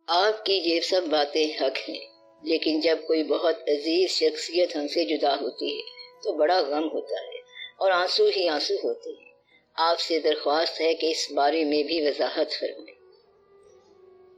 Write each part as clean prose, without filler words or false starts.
آپ کی یہ سب باتیں حق ہیں، لیکن جب کوئی بہت عزیز شخصیت ہم سے جدا ہوتی ہے تو بڑا غم ہوتا ہے اور آنسو ہی آنسو ہوتے ہیں۔ آپ سے درخواست ہے کہ اس بارے میں بھی وضاحت فرمائیں۔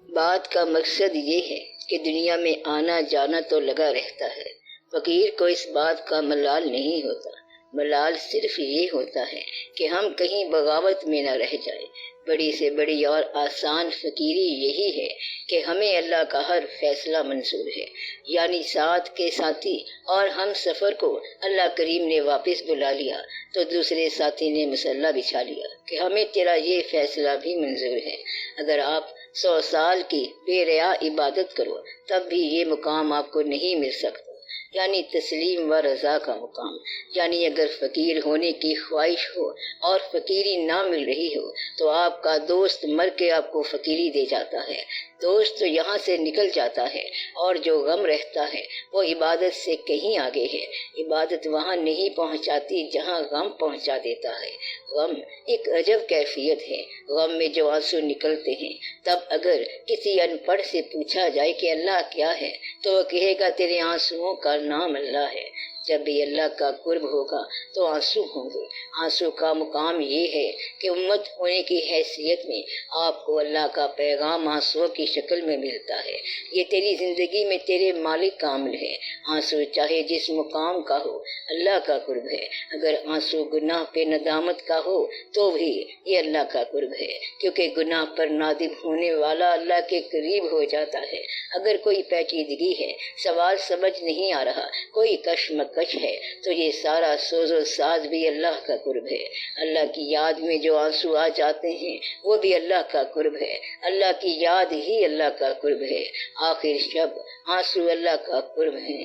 بات کا مقصد یہ ہے کہ دنیا میں آنا جانا تو لگا رہتا ہے، فقیر کو اس بات کا ملال نہیں ہوتا۔ ملال صرف یہ ہوتا ہے کہ ہم کہیں بغاوت میں نہ رہ جائیں۔ بڑی سے بڑی اور آسان فقیری یہی ہے کہ ہمیں اللہ کا ہر فیصلہ منظور ہے، یعنی ساتھ کے ساتھی اور ہم سفر کو اللہ کریم نے واپس بلا لیا تو دوسرے ساتھی نے مسلح بچھا لیا کہ ہمیں تیرا یہ فیصلہ بھی منظور ہے۔ اگر آپ 100 سال کی بے ریا عبادت کرو تب بھی یہ مقام آپ کو نہیں مل سکتا، یعنی تسلیم و رضا کا مقام۔ یعنی اگر فقیر ہونے کی خواہش ہو اور فقیری نہ مل رہی ہو تو آپ کا دوست مر کے آپ کو فقیری دے جاتا ہے، دوست تو یہاں سے نکل جاتا ہے، اور جو غم رہتا ہے وہ عبادت سے کہیں آگے ہے۔ عبادت وہاں نہیں پہنچاتی جہاں غم پہنچا دیتا ہے۔ غم ایک عجب کیفیت ہے۔ غم میں جو آنسو نکلتے ہیں، تب اگر کسی ان پڑھ سے پوچھا جائے کہ اللہ کیا ہے تو وہ کہے گا تیرے آنسوؤں کا نام اللہ ہے۔ جب بھی اللہ کا قرب ہوگا تو آنسو ہوں گے۔ آنسو کا مقام یہ ہے کہ امت ہونے کی حیثیت میں آپ کو اللہ کا پیغام آنسو کی شکل میں ملتا ہے۔ یہ تیری زندگی میں تیرے مالک کا عمل ہے۔ آنسو چاہے جس مقام کا ہو، اللہ کا قرب ہے۔ اگر آنسو گناہ پہ ندامت کا ہو تو بھی یہ اللہ کا قرب ہے، کیونکہ گناہ پر نادم ہونے والا اللہ کے قریب ہو جاتا ہے۔ اگر کوئی پیچیدگی ہے، سوال سمجھ نہیں آ رہا، کوئی کشمکش ہے، تو یہ سارا سوز و ساز بھی اللہ کا قرب ہے۔ اللہ کی یاد میں جو آنسو آ جاتے ہیں وہ بھی اللہ کا قرب ہے۔ اللہ کی یاد ہی اللہ کا قرب ہے۔ آخر شب آنسو اللہ کا قرب ہے۔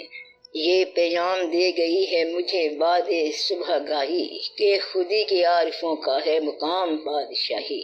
یہ پیغام دے گئی ہے مجھے باد صبح گاہی کہ خودی کے عارفوں کا ہے مقام بادشاہی،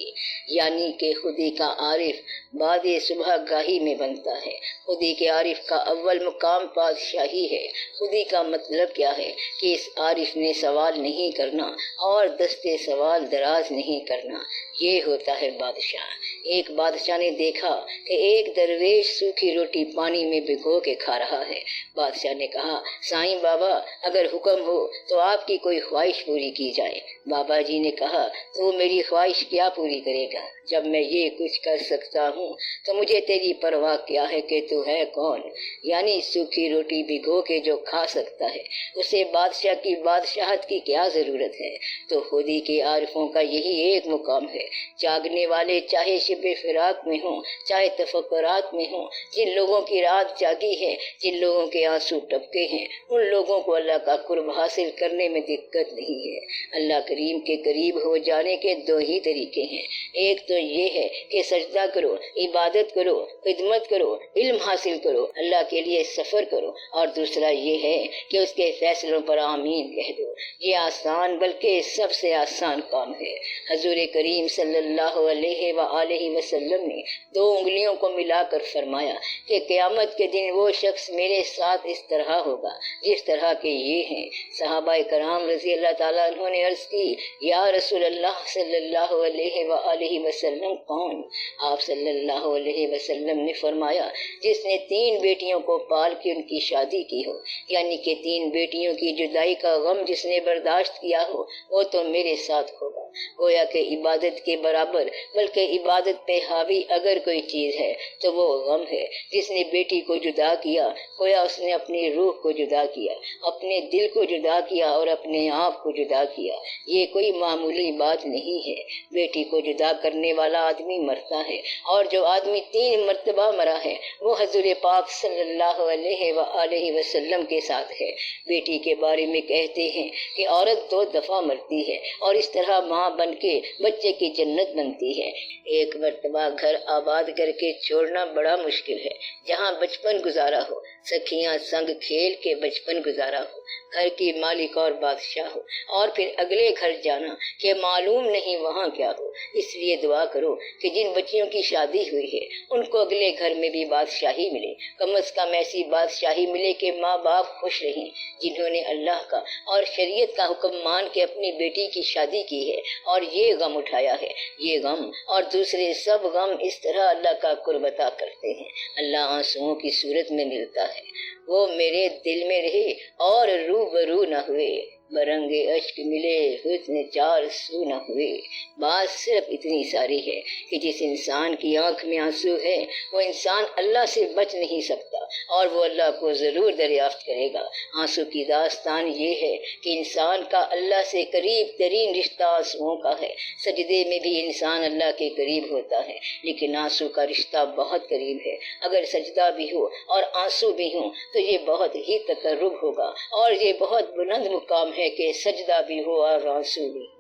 یعنی کہ خودی کا عارف باد صبح گاہی میں بنتا ہے۔ خودی کے عارف کا اول مقام بادشاہی ہے۔ خودی کا مطلب کیا ہے کہ اس عارف نے سوال نہیں کرنا اور دستے سوال دراز نہیں کرنا، یہ ہوتا ہے بادشاہ۔ ایک بادشاہ نے دیکھا کہ ایک درویش سوکھی روٹی پانی میں بھگو کے کھا رہا ہے۔ بادشاہ نے کہا سائیں بابا اگر حکم ہو تو آپ کی کوئی خواہش پوری کی جائے۔ بابا جی نے کہا تو میری خواہش کیا پوری کرے گا؟ جب میں یہ کچھ کر سکتا ہوں تو مجھے تیری پرواہ کیا ہے کہ تو ہے کون؟ یعنی سوکھی روٹی بھگو کے جو کھا سکتا ہے اسے بادشاہ کی بادشاہت کی کیا ضرورت ہے؟ تو خودی کے عارفوں کا یہی ایک مقام ہے۔ جاگنے والے چاہے شب فراق میں ہوں چاہے تفکرات میں ہوں، جن لوگوں کی رات جاگی ہے، جن لوگوں کے آنسو ٹپکے ہیں، ان لوگوں کو اللہ کا قرب حاصل کرنے میں دقت نہیں ہے۔ اللہ کریم کے قریب ہو جانے کے دو ہی طریقے ہیں۔ ایک تو یہ ہے کہ سجدہ کرو، عبادت کرو، خدمت کرو، علم حاصل کرو، اللہ کے لیے سفر کرو، اور دوسرا یہ ہے کہ اس کے فیصلوں پر آمین کہہ دو۔ یہ آسان بلکہ سب سے آسان کام ہے۔ حضور کریم صلی اللہ علیہ وآلہ وسلم نے 2 انگلیوں کو ملا کر فرمایا کہ قیامت کے دن وہ شخص میرے ساتھ اس طرح ہوگا جس طرح کے یہ ہیں۔ صحابہ کرام رضی اللہ تعالیٰ عنہ نے عرض کی یا رسول اللہ صلی اللہ علیہ وآلہ وسلم کون؟ آپ صلی اللہ علیہ وسلم نے فرمایا جس نے 3 بیٹیوں کو پال کے ان کی شادی کی ہو، یعنی کہ 3 بیٹیوں کی جدائی کا غم جس نے برداشت کیا ہو وہ تو میرے ساتھ ہوگا۔ گویا کہ عبادت کے برابر بلکہ عبادت پہ حاوی اگر کوئی چیز ہے تو وہ غم ہے۔ جس نے بیٹی کو جدا کیا گویا اس نے اپنی روح کو جدا کیا، اپنے دل کو جدا کیا اور اپنے آپ کو جدا کیا۔ یہ کوئی معمولی بات نہیں ہے۔ بیٹی کو جدا کرنے والا آدمی مرتا ہے، اور جو آدمی 3 مرتبہ مرا ہے وہ حضور پاک صلی اللہ علیہ وآلہ وسلم کے ساتھ ہے۔ بیٹی کے بارے میں کہتے ہیں کہ عورت 2 دفعہ مرتی ہے اور اس طرح ماں بن کے بچے کی جنت بنتی ہے۔ ایک مرتبہ گھر آباد کر کے چھوڑنا بڑا مشکل ہے، جہاں بچپن گزارا ہو، سکھیاں سنگ کھیل کے بچپن گزارا ہو، گھر کی مالک اور بادشاہ ہو، اور پھر اگلے گھر جانا کہ معلوم نہیں وہاں کیا ہو۔ اس لیے دعا کرو کہ جن بچیوں کی شادی ہوئی ہے ان کو اگلے گھر میں بھی بادشاہی ملے، کم از کم ایسی بادشاہی ملے کہ ماں باپ خوش رہیں، جنہوں نے اللہ کا اور شریعت کا حکم مان کے اپنی بیٹی کی شادی کی ہے اور یہ غم اٹھایا ہے۔ یہ غم اور دوسرے سب غم اس طرح اللہ کا قرب عطا کرتے ہیں۔ اللہ آنسوؤں کی صورت میں ملتا ہے، وہ میرے دل میں رہے اور روبرو نہ ہوئے، برنگ اشک ملے حسن چار سو نہ ہوئے۔ بات صرف اتنی ساری ہے کہ جس انسان کی آنکھ میں آنسو ہے وہ انسان اللہ سے بچ نہیں سکتا اور وہ اللہ کو ضرور دریافت کرے گا۔ آنسو کی داستان یہ ہے کہ انسان کا اللہ سے قریب ترین رشتہ آنسوؤں کا ہے۔ سجدے میں بھی انسان اللہ کے قریب ہوتا ہے، لیکن آنسو کا رشتہ بہت قریب ہے۔ اگر سجدہ بھی ہو اور آنسو بھی ہوں تو یہ بہت ہی تقرب ہوگا، اور یہ بہت بلند مقام ہے کہ سجدہ بھی ہو اور آنسو بھی ہو۔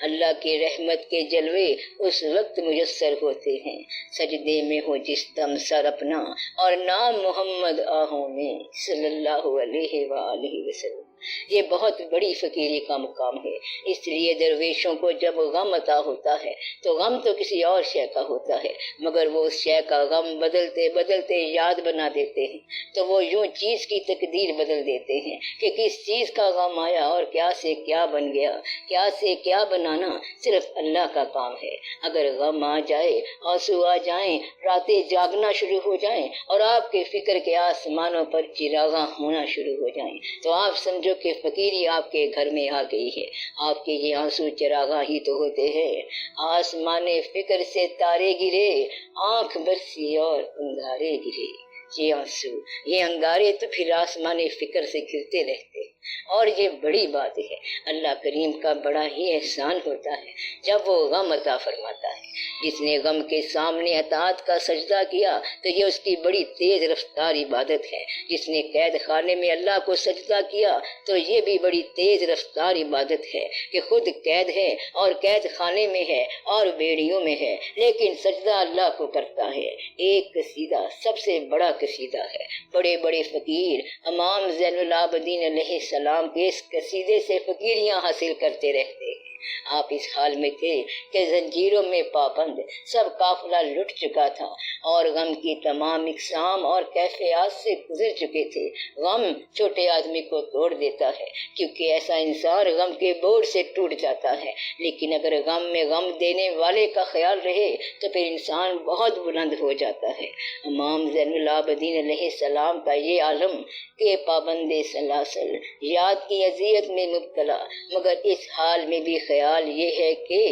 اللہ کی رحمت کے جلوے اس وقت میسر ہوتے ہیں سجدے میں ہو جس دم سر اپنا اور نام محمد آہوں میں صلی اللہ علیہ وآلہ وسلم۔ یہ بہت بڑی فقیری کا مقام ہے، اس لیے درویشوں کو جب غم عطا ہوتا ہے تو غم تو کسی اور شے کا ہوتا ہے، مگر وہ اس شے کا غم بدلتے بدلتے یاد بنا دیتے ہیں، تو وہ یوں چیز کی تقدیر بدل دیتے ہیں کہ کس چیز کا غم آیا اور کیا سے کیا بن گیا۔ کیا سے کیا بنانا صرف اللہ کا کام ہے۔ اگر غم آ جائے، آنسو آ جائیں، راتیں جاگنا شروع ہو جائیں اور آپ کے فکر کے آسمانوں پر چراغاں ہونا شروع ہو جائیں تو آپ سمجھو کہ فقیری آپ کے گھر میں آ گئی ہے۔ آپ کے یہ آنسو چراغاں ہی تو ہوتے ہیں۔ آسمان فکر سے تارے گرے، آنکھ برسی اور انگارے گرے۔ یہ آنسو، یہ انگارے تو پھر آسمان فکر سے گرتے رہتے ہیں۔ اور یہ بڑی بات ہے، اللہ کریم کا بڑا ہی احسان ہوتا ہے جب وہ غم عطا فرماتا ہے۔ جس نے غم کے سامنے اطاعت کا سجدہ کیا تو یہ اس کی بڑی تیز رفتار عبادت ہے۔ جس نے قید خانے میں اللہ کو سجدہ کیا تو یہ بھی بڑی تیز رفتار عبادت ہے کہ خود قید ہے اور قید خانے میں ہے اور بیڑیوں میں ہے، لیکن سجدہ اللہ کو کرتا ہے۔ ایک قصیدہ سب سے بڑا قصیدہ ہے۔ بڑے بڑے فقیر امام زین العابدین علیہ السلام کے اس قصیدے سے فقیریاں حاصل کرتے رہتے ہیں۔ آپ اس حال میں تھے کہ زنجیروں میں پابند سب قافلہ لٹ چکا تھا اور غم کی تمام اقسام اور کیفیات سے گزر چکے تھے۔ غم چھوٹے آدمی کو توڑ دیتا ہے کیونکہ ایسا انسان غم کے بوجھ سے ٹوٹ جاتا ہے، لیکن اگر غم میں غم دینے والے کا خیال رہے تو پھر انسان بہت بلند ہو جاتا ہے۔ امام زین العابدین علیہ السلام کا یہ عالم کہ پابند سلاسل یاد کی اذیت میں مبتلا، مگر اس حال میں بھی خیال یہ ہے کہ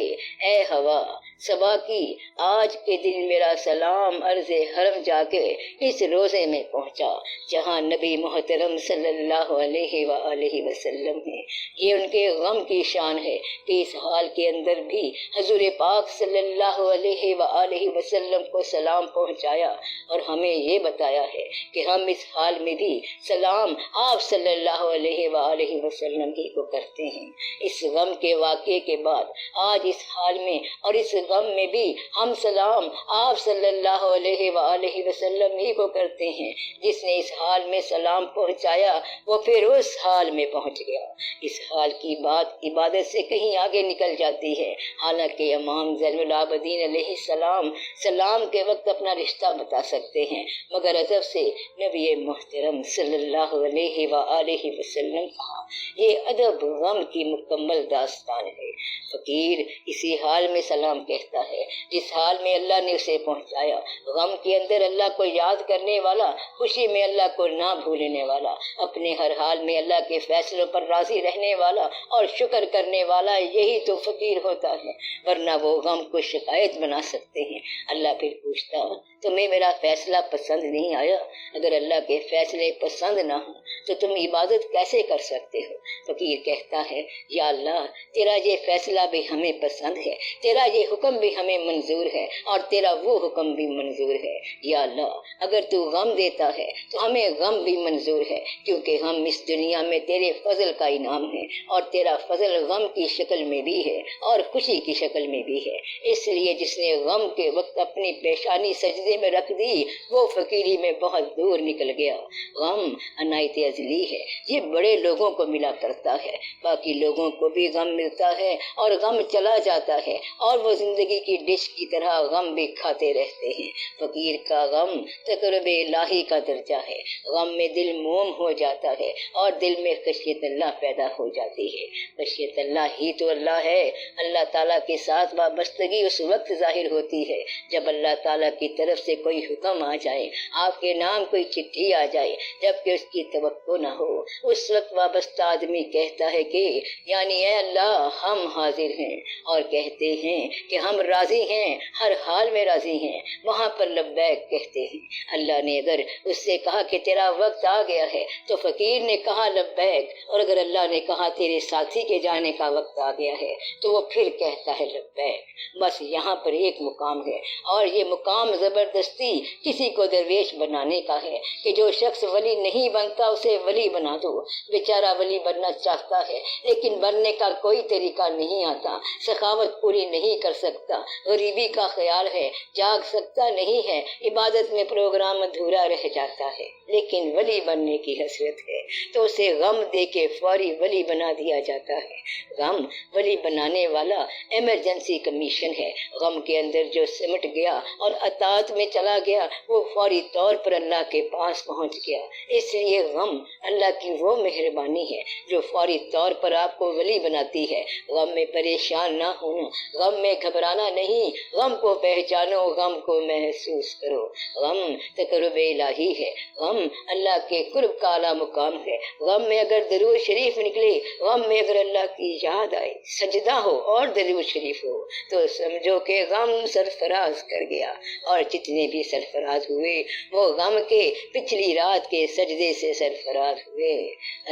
اے ہوا صبا کی آج کے دن میرا سلام عرض حرم جا کے اس روزے میں پہنچا جہاں نبی محترم صلی اللہ علیہ وآلہ وسلم ہے۔ یہ ان کے غم کی شان ہے کہ اس حال کے اندر بھی حضور پاک صلی اللہ علیہ وآلہ وسلم کو سلام پہنچایا، اور ہمیں یہ بتایا ہے کہ ہم اس حال میں بھی سلام آپ صلی اللہ علیہ وآلہ وسلم ہی کو کرتے ہیں۔ اس غم کے واقعے کے بعد آج اس حال میں اور اس غم میں بھی ہم سلام آپ صلی اللہ علیہ وآلہ وسلم ہی کو کرتے ہیں۔ جس نے اس حال میں سلام پہنچایا وہ پھر اس حال میں پہنچ گیا۔ اس حال کی بات عبادت سے کہیں آگے نکل جاتی ہے، حالانکہ امام زین العابدین علیہ السلام سلام کے وقت اپنا رشتہ بتا سکتے ہیں، مگر ادب سے نبی محترم صلی اللہ علیہ وآلہ وسلم کہا۔ یہ ادب غم کی مکمل داستان ہے۔ فقیر اسی حال میں سلام کہتا ہے جس حال میں اللہ نے اسے پہنچایا۔ غم کے اندر اللہ کو یاد کرنے والا، خوشی میں اللہ کو نہ بھولنے والا، اپنے ہر حال میں اللہ کے فیصلوں پر راضی رہنے والا اور شکر کرنے والا، یہی تو فقیر ہوتا ہے، ورنہ وہ غم کو شکایت بنا سکتے ہیں۔ اللہ پھر پوچھتا تمہیں میرا فیصلہ پسند نہیں آیا؟ اگر اللہ کے فیصلے پسند نہ ہوں تو تم عبادت کیسے کر سکتے ہو؟ فقیر کہتا ہے یا اللہ تیرا یہ فیصلہ بھی ہمیں پسند ہے، تیرا یہ حکم حکم بھی ہمیں منظور ہے اور تیرا وہ حکم بھی منظور ہے۔ یا اللہ اگر تو غم دیتا ہے تو ہمیں غم بھی منظور ہے، کیونکہ ہم اس دنیا میں تیرے فضل کا انعام ہیں، اور تیرا فضل غم کی شکل میں بھی ہے اور خوشی کی شکل میں بھی ہے۔ اس لیے جس نے غم کے وقت اپنی پیشانی سجدے میں رکھ دی وہ فقیری میں بہت دور نکل گیا۔ غم عنایت ازلی ہے، یہ بڑے لوگوں کو ملا کرتا ہے، باقی لوگوں کو بھی غم ملتا ہے اور غم چلا جاتا ہے، اور وہ زندگی کی ڈش کی طرح غم بھی کھاتے رہتے ہیں۔ فقیر کا غم تقرب الہی کا درجہ ہے، غم میں دل موم ہو جاتا ہے اور دل میں خشیت اللہ پیدا ہو جاتی ہے۔ خشیت اللہ ہی تو اللہ ہے۔ اللہ تعالیٰ کے ساتھ وابستگی اس وقت ظاہر ہوتی ہے جب اللہ تعالیٰ کی طرف سے کوئی حکم آ جائے، آپ کے نام کوئی چٹھی آ جائے جبکہ اس کی توقع نہ ہو۔ اس وقت وابستہ آدمی کہتا ہے کہ یعنی اے اللہ ہم حاضر ہیں، اور کہتے ہیں کہ ہم راضی ہیں، ہر حال میں راضی ہیں، وہاں پر لبیک کہتے ہیں۔ اللہ نے اگر اس سے کہا کہ تیرا وقت آ گیا ہے تو فقیر نے کہا لبیک، اور اگر اللہ نے کہا تیرے ساتھی کے جانے کا وقت آ گیا ہے تو وہ پھر کہتا ہے لبیک۔ بس یہاں پر ایک مقام ہے، اور یہ مقام زبردستی کسی کو درویش بنانے کا ہے کہ جو شخص ولی نہیں بنتا اسے ولی بنا دو۔ بیچارہ ولی بننا چاہتا ہے لیکن بننے کا کوئی طریقہ نہیں آتا، سخاوت پوری نہیں کر سکتا، غریبی کا خیال ہے، جاگ سکتا نہیں ہے، عبادت میں پروگرام ادھورا رہ جاتا ہے، لیکن ولی بننے کی حسرت ہے تو اسے غم دے کے فوری ولی بنا دیا جاتا ہے۔ غم ولی بنانے والا ایمرجنسی کمیشن ہے۔ غم کے اندر جو سمٹ گیا اور اطاعت میں چلا گیا وہ فوری طور پر اللہ کے پاس پہنچ گیا۔ اس لیے غم اللہ کی وہ مہربانی ہے جو فوری طور پر آپ کو ولی بناتی ہے۔ غم میں پریشان نہ ہونا، غم میں گھبرانا نہیں، غم کو پہچانو، غم کو محسوس کرو۔ غم تقرب الہی ہے، غم اللہ کے قرب کا اعلیٰ مقام ہے۔ غم میں اگر درود شریف نکلے، غم میں اگر اللہ کی یاد آئے، سجدہ ہو اور درود شریف ہو تو سمجھو کہ غم سرفراز کر گیا، اور جتنے بھی سرفراز ہوئے وہ غم کے پچھلی رات کے سجدے سے سرفراز ہوئے۔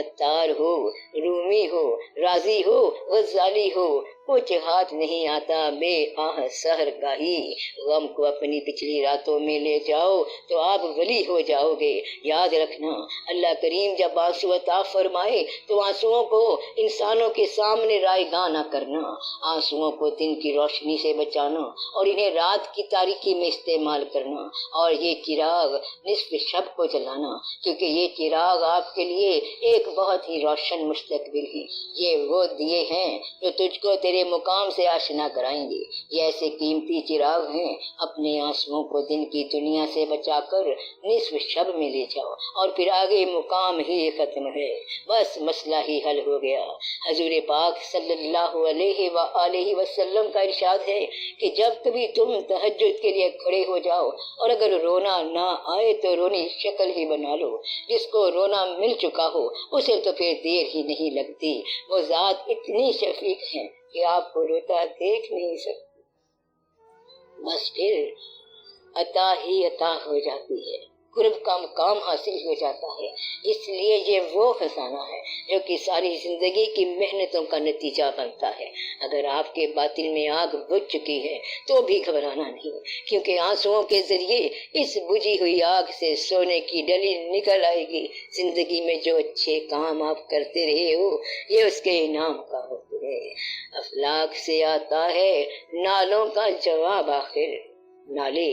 عطار ہو، رومی ہو، راضی ہو، غزالی ہو، کچھ ہاتھ نہیں آتا بے آہ سحر گاہی۔ غم کو اپنی پچھلی راتوں میں لے جاؤ تو آپ ولی ہو جاؤ گے۔ یاد رکھنا اللہ کریم جب آنسو عطا فرمائے تو آنسوؤں کو انسانوں کے سامنے رائیگاں نہ کرنا، آنسوؤں کو دن کی روشنی سے بچانا اور انہیں رات کی تاریکی میں استعمال کرنا، اور یہ چراغ نصف شب کو جلانا، کیونکہ یہ چراغ آپ کے لیے ایک بہت ہی روشن مستقبل ہے۔ یہ وہ دیے ہیں جو تجھ کو تیرے مقام سے آشنا کرائیں گے۔ یہ ایسے قیمتی چراغ ہیں، اپنے آنسوؤں کو دن کی دنیا سے بچا کر نصف شب میں لے جاؤ، اور پھر آگے مقام ہی ختم ہے، بس مسئلہ ہی حل ہو گیا۔ حضور پاک صلی اللہ علیہ وآلہ وسلم کا ارشاد ہے کہ جب کبھی تم تہجد کے لیے کھڑے ہو جاؤ اور اگر رونا نہ آئے تو رونی شکل ہی بنا لو، جس کو رونا مل چکا ہو اسے تو پھر دیر ہی نہیں لگتی۔ وہ ذات اتنی شفیق ہے کہ آپ کو روتا دیکھ نہیں سکتی، بس پھر عطا ہی عطا ہو جاتی ہے، قرب کا مقام حاصل ہو جاتا ہے۔ اس لیے یہ وہ خزانہ ہے جو کہ ساری زندگی کی محنتوں کا نتیجہ بنتا ہے۔ اگر آپ کے باطن میں آگ بجھ چکی ہے تو بھی گھبرانا نہیں، کیونکہ آنسوؤں کے ذریعے اس بجھی ہوئی آگ سے سونے کی ڈلی نکل آئے گی۔ زندگی میں جو اچھے کام آپ کرتے رہے ہو یہ اس کے انعام کا ہوتے ہے۔ افلاک سے آتا ہے نالوں کا جواب، آخر نالے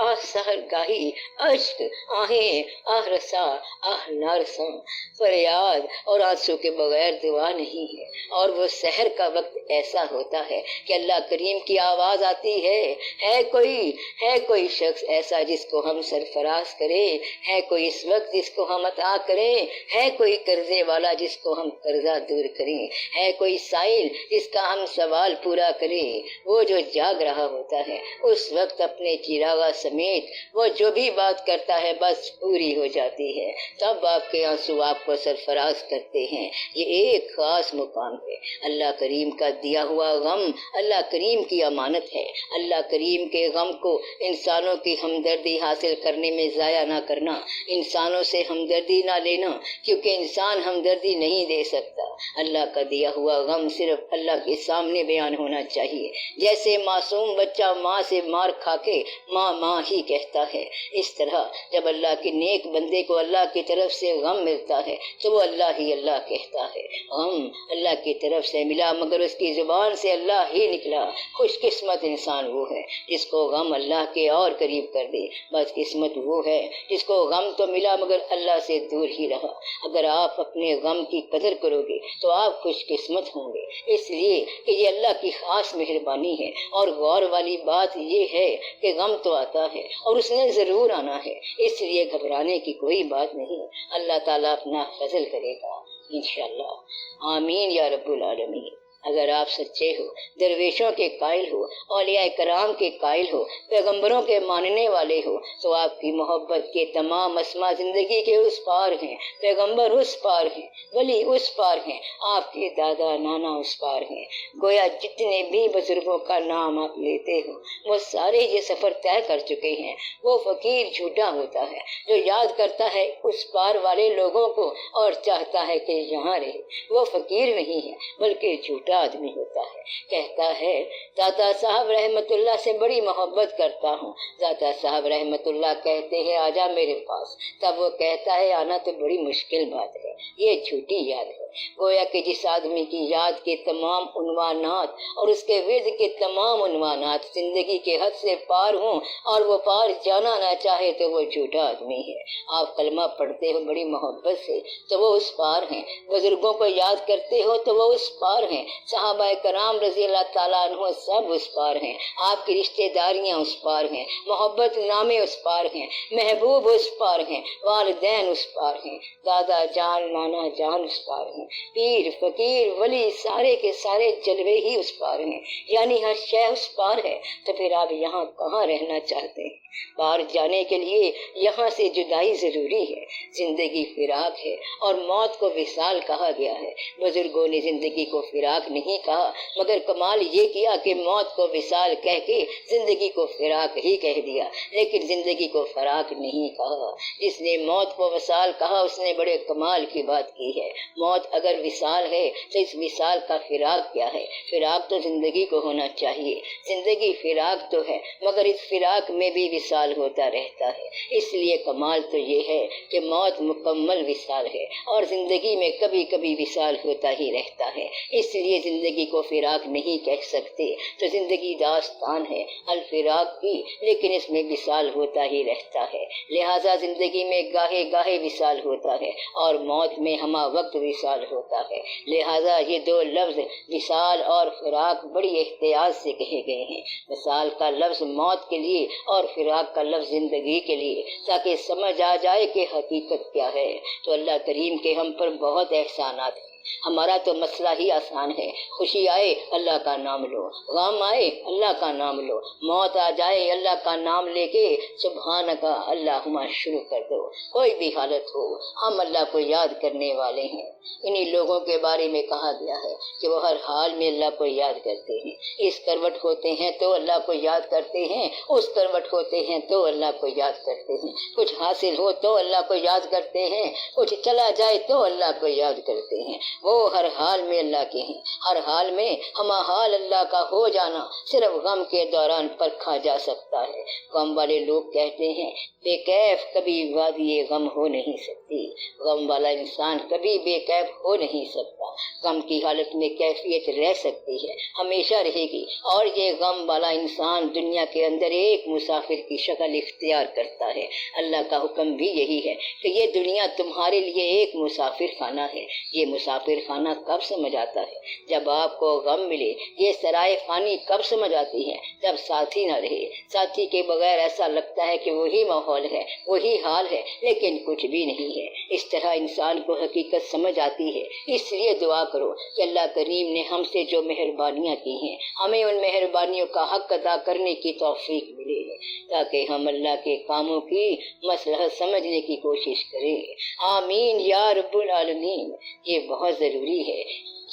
آہ سحر گاہی، اشک آہیں آہ رسا آہ نارساں، فریاد اور آنسو کے بغیر دعا نہیں ہے۔ اور وہ سحر کا وقت ایسا ہوتا ہے کہ اللہ کریم کی آواز آتی ہے کوئی شخص ایسا جس کو ہم سرفراز کریں، ہے کوئی اس وقت جس کو ہم عطا کریں، ہے کوئی قرضے والا جس کو ہم قرضہ دور کریں، ہے کوئی سائل جس کا ہم سوال پورا کریں۔ وہ جو جاگ رہا ہوتا ہے اس وقت اپنے چراغاں سمیت وہ جو بھی بات کرتا ہے بس پوری ہو جاتی ہے، تب آپ کے آنسو آپ کو سرفراز کرتے ہیں۔ یہ ایک خاص مقام ہے۔ اللہ کریم کا دیا ہوا غم اللہ کریم کی امانت ہے۔ اللہ کریم کے غم کو انسانوں کی ہمدردی حاصل کرنے میں ضائع نہ کرنا، انسانوں سے ہمدردی نہ لینا، کیونکہ انسان ہمدردی نہیں دے سکتا۔ اللہ کا دیا ہوا غم صرف اللہ کے سامنے بیان ہونا چاہیے، جیسے معصوم بچہ ماں سے مار کھا کے ماں ماں ہی کہتا ہے، اس طرح جب اللہ کے نیک بندے کو اللہ کی طرف سے غم ملتا ہے تو وہ اللہ ہی اللہ کہتا ہے۔ غم اللہ کی طرف سے ملا مگر اس کی زبان سے اللہ ہی نکلا۔ خوش قسمت انسان وہ ہے جس کو غم اللہ کے اور قریب کر دے، بد قسمت وہ ہے جس کو غم تو ملا مگر اللہ سے دور ہی رہا۔ اگر آپ اپنے غم کی قدر کرو گے تو آپ خوش قسمت ہوں گے، اس لیے کہ یہ اللہ کی خاص مہربانی ہے۔ اور غور والی بات یہ ہے کہ غم تو آتا ہے اور اس نے ضرور آنا ہے، اس لیے گھبرانے کی کوئی بات نہیں۔ اللہ تعالیٰ اپنا فضل کرے گا انشاءاللہ۔ آمین یا رب العالمین۔ اگر آپ سچے ہو، درویشوں کے قائل ہو، اولیاء کرام کے قائل ہو، پیغمبروں کے ماننے والے ہو، تو آپ کی محبت کے تمام اسما زندگی کے اس پار ہیں۔ پیغمبر اس پار ہیں، ولی اس پار ہیں، آپ کے دادا نانا اس پار ہیں۔ گویا جتنے بھی بزرگوں کا نام آپ لیتے ہو وہ سارے یہ سفر طے کر چکے ہیں۔ وہ فقیر جھوٹا ہوتا ہے جو یاد کرتا ہے اس پار والے لوگوں کو اور چاہتا ہے کہ یہاں رہے، وہ فقیر نہیں ہے بلکہ جھوٹا آدمی ہوتا ہے۔ کہتا ہے دادا صاحب رحمت اللہ سے بڑی محبت کرتا ہوں۔ دادا صاحب رحمت اللہ کہتے ہیں آجا میرے پاس، تب وہ کہتا ہے آنا تو بڑی مشکل بات ہے، یہ جھوٹی یاد ہے۔ گویا کہ جس آدمی کی یاد کے تمام عنوانات اور اس کے ورد کے تمام عنوانات زندگی کے حد سے پار ہوں اور وہ پار جانا نہ چاہے تو وہ جھوٹا آدمی ہے۔ آپ کلمہ پڑھتے ہو بڑی محبت سے تو وہ اس پار ہیں، بزرگوں کو یاد کرتے ہو تو وہ اس پار ہیں، صحابہ کرام رضی اللہ تعالیٰ عنہ سب اس پار ہیں، آپ کی رشتہ داریاں اس پار ہیں، محبت نامے اس پار ہیں، محبوب اس پار ہیں، والدین اس پار ہیں، دادا جان نانا جان اس پار ہیں، پیر فقیر ولی سارے کے سارے جلوے ہی اس پار ہیں، یعنی ہر شے اس پار ہے۔ تو پھر آپ یہاں کہاں رہنا چاہتے ہیں؟ باہر جانے کے لیے یہاں سے جدائی ضروری ہے۔ زندگی فراق ہے اور موت کو وصال کہا گیا ہے۔ بزرگوں نے زندگی کو فراق نہیں کہا مگر کمال یہ کیا کہ موت کو وصال کہہ کے زندگی کو فراق ہی کہہ دیا، لیکن زندگی کو فراق نہیں کہا۔ جس نے موت کو وصال کہا اس نے بڑے کمال کی بات کی ہے۔ موت اگر وصال ہے تو اس وصال کا فراق کیا ہے؟ فراق تو زندگی کو ہونا چاہیے۔ زندگی فراق تو ہے مگر اس فراق میں بھی وصال ہوتا رہتا ہے، اس لیے کمال تو یہ ہے کہ موت مکمل وصال ہے اور زندگی میں کبھی کبھی وصال ہوتا ہی رہتا ہے، اس لیے زندگی کو فراق نہیں کہہ سکتے۔ تو زندگی داستان ہے الفراق کی، لیکن اس میں وصال ہوتا ہی رہتا ہے، لہٰذا زندگی میں گاہے گاہے وصال ہوتا ہے اور موت میں ہمہ وقت وصال ہوتا ہے۔ لہٰذا یہ دو لفظ وصال اور فراق بڑی احتیاط سے کہے گئے ہیں۔ وصال کا لفظ موت کے لیے اور فراق کا لفظ زندگی کے لیے، تاکہ سمجھ آ جائے کہ حقیقت کیا ہے۔ تو اللہ کریم کے ہم پر بہت احسانات ہیں۔ ہمارا تو مسئلہ ہی آسان ہے، خوشی آئے اللہ کا نام لو، غم آئے اللہ کا نام لو، موت آ جائے اللہ کا نام لے کے سبحانکا اللہم شروع کر دو۔ کوئی بھی حالت ہو ہم اللہ کو یاد کرنے والے ہیں۔ انہی لوگوں کے بارے میں کہا گیا ہے کہ وہ ہر حال میں اللہ کو یاد کرتے ہیں، اس کروٹ ہوتے ہیں تو اللہ کو یاد کرتے ہیں، اس کروٹ ہوتے ہیں تو اللہ کو یاد کرتے ہیں، کچھ حاصل ہو تو اللہ کو یاد کرتے ہیں، کچھ چلا جائے تو اللہ کو یاد کرتے ہیں۔ وہ ہر حال میں اللہ کے ہیں، ہر حال میں ہمہ حال اللہ کا ہو جانا صرف غم کے دوران پرکھا جا سکتا ہے۔ غم والے لوگ کہتے ہیں بے کیف کبھی وادی غم ہو نہیں سکتی، غم والا انسان کبھی بے کیف ہو نہیں سکتا۔ غم کی حالت میں کیفیت رہ سکتی ہے، ہمیشہ رہے گی، اور یہ غم والا انسان دنیا کے اندر ایک مسافر کی شکل اختیار کرتا ہے۔ اللہ کا حکم بھی یہی ہے کہ یہ دنیا تمہارے لیے ایک مسافر خانہ ہے۔ یہ مسافر خانہ کب سمجھ آتا ہے؟ جب آپ کو غم ملے۔ یہ سرائے فانی کب سمجھ آتی ہے؟ جب ساتھی نہ رہے۔ ساتھی کے بغیر ایسا لگتا ہے کہ وہی ماحول ہے، وہی حال ہے، لیکن کچھ بھی نہیں ہے۔ اس طرح انسان کو حقیقت سمجھ آتی ہے۔ اس لیے دعا کرو کہ اللہ کریم نے ہم سے جو مہربانیاں کی ہیں ہمیں ان مہربانیوں کا حق ادا کرنے کی توفیق ملے، تاکہ ہم اللہ کے کاموں کی مصلحت سمجھنے کی کوشش کریں۔ آمین یا رب العالمین۔ یہ بہت ضروری ہے۔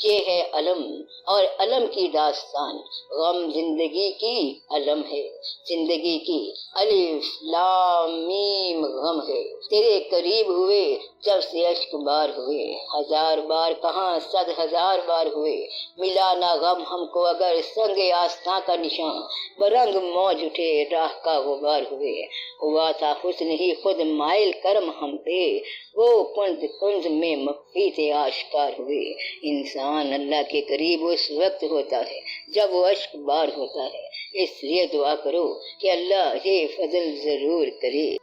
یہ ہے علم، اور علم کی داستان غم زندگی کی علم ہے، زندگی کی الف لام میم غم ہے۔ تیرے قریب ہوئے جب سے اشک بار ہوئے، 1000 بار کہاں 100,000 بار ہوئے، ملا نہ غم ہم کو اگر سنگ آستاں کا نشان، برنگ موج اٹھے راہ کا غبار ہوئے، ہوا تھا حسن ہی خود مائل کرم ہم پہ، وہ کنز کنز میں مخفی تھے آشکار ہوئے۔ انسان اللہ کے قریب اس وقت ہوتا ہے جب وہ اشک بار ہوتا ہے، اس لیے دعا کرو کہ اللہ یہ فضل ضرور کرے